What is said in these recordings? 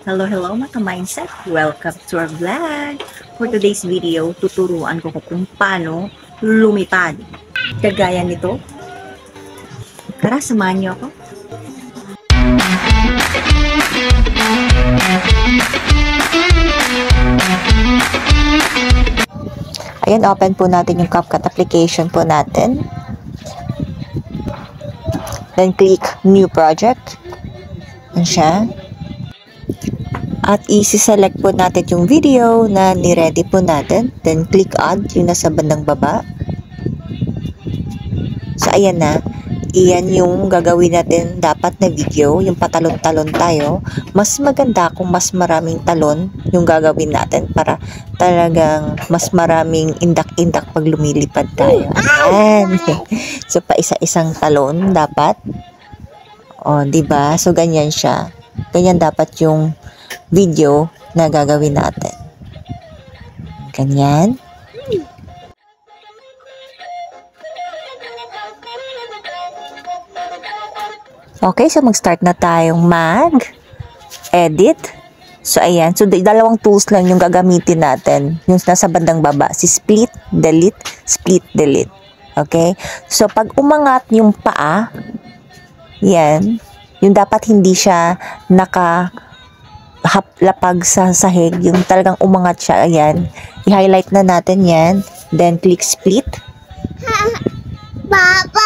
Hello mga mindset! Welcome to our vlog! For today's video, tuturuan ko kung paano lumipad. Kagaya nito. Tara, samahan niyo ako. Ayan, open po natin yung CapCut application po natin. Then click New Project. Yan siya. At isi-select po natin yung video na ni-ready po natin. Then click Add, yung nasa bandang baba. So ayan na. Iyan yung gagawin natin dapat na video, yung patalon-talon tayo. Mas maganda kung mas maraming talon yung gagawin natin para talagang mas maraming indak-indak pag lumilipad tayo. Ayan. So pa isa-isang talon dapat. O, diba? So ganyan siya. Ganyan dapat yung video na gagawin natin. Ganyan. Okay, so mag-start na tayong mag-edit. So, ayan. So, dalawang tools lang yung gagamitin natin. Yung nasa bandang baba. Si split, delete, split, delete. Okay? So, pag umangat yung paa, yan. Yung dapat hindi siya lapag sa sahig. Yung talagang umangat siya. Ayan. I-highlight na natin yan. Then, click split.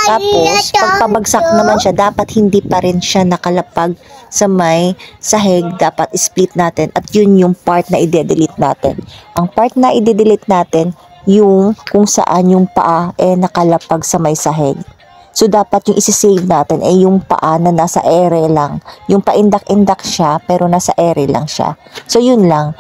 Tapos, pag pabagsak naman siya, dapat hindi pa rin siya nakalapag sa may sahig. Dapat split natin. At yun yung part na i-delete natin. Ang part na i-delete natin, yung kung saan yung paa nakalapag sa may sahig. So, dapat yung isi-save natin yung paa na nasa ere lang. Yung paindak-indak siya, pero nasa ere lang siya. So, yun lang.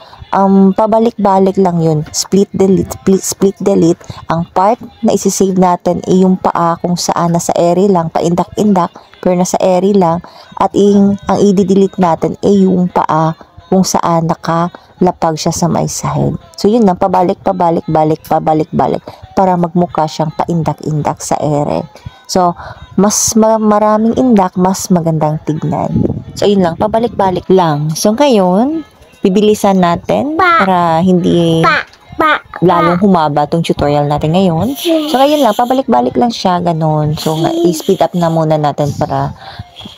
Pabalik-balik lang yun. Split, delete, split, delete. Ang part na isi-save natin yung paa kung saan nasa ere lang, paindak-indak, pero nasa ere lang. At ang i-delete natin yung paa kung saan nakalapag siya sa may sahig. So, yun lang. Pabalik-balik, pabalik-balik para magmukha siyang paindak-indak sa ere. So, mas maraming indak, mas magandang tignan. So, yun lang. Pabalik-balik lang. So, ngayon, bibilisan natin para hindi lalong humaba tong tutorial natin ngayon. So, ngayon lang, pabalik-balik lang siya, ganun. So, i-speed up na muna natin para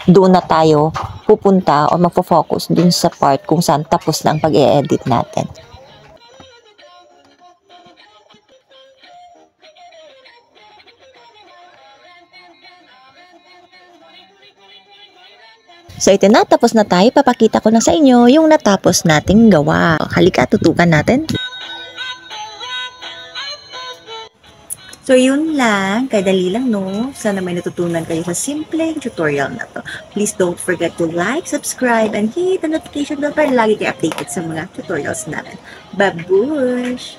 doon na tayo pupunta o magpo-focus dun sa part kung saan tapos na ang pag-e-edit natin. So, ito na. Tapos na tayo. Papakita ko na sa inyo yung natapos nating gawa. Halika, tutukan natin. So, yun lang. Kadali lang, no? Sana may natutunan kayo sa simpleng tutorial na to. Please don't forget to like, subscribe, and hit the notification bell para lagi kayo updated sa mga tutorials natin. Babush!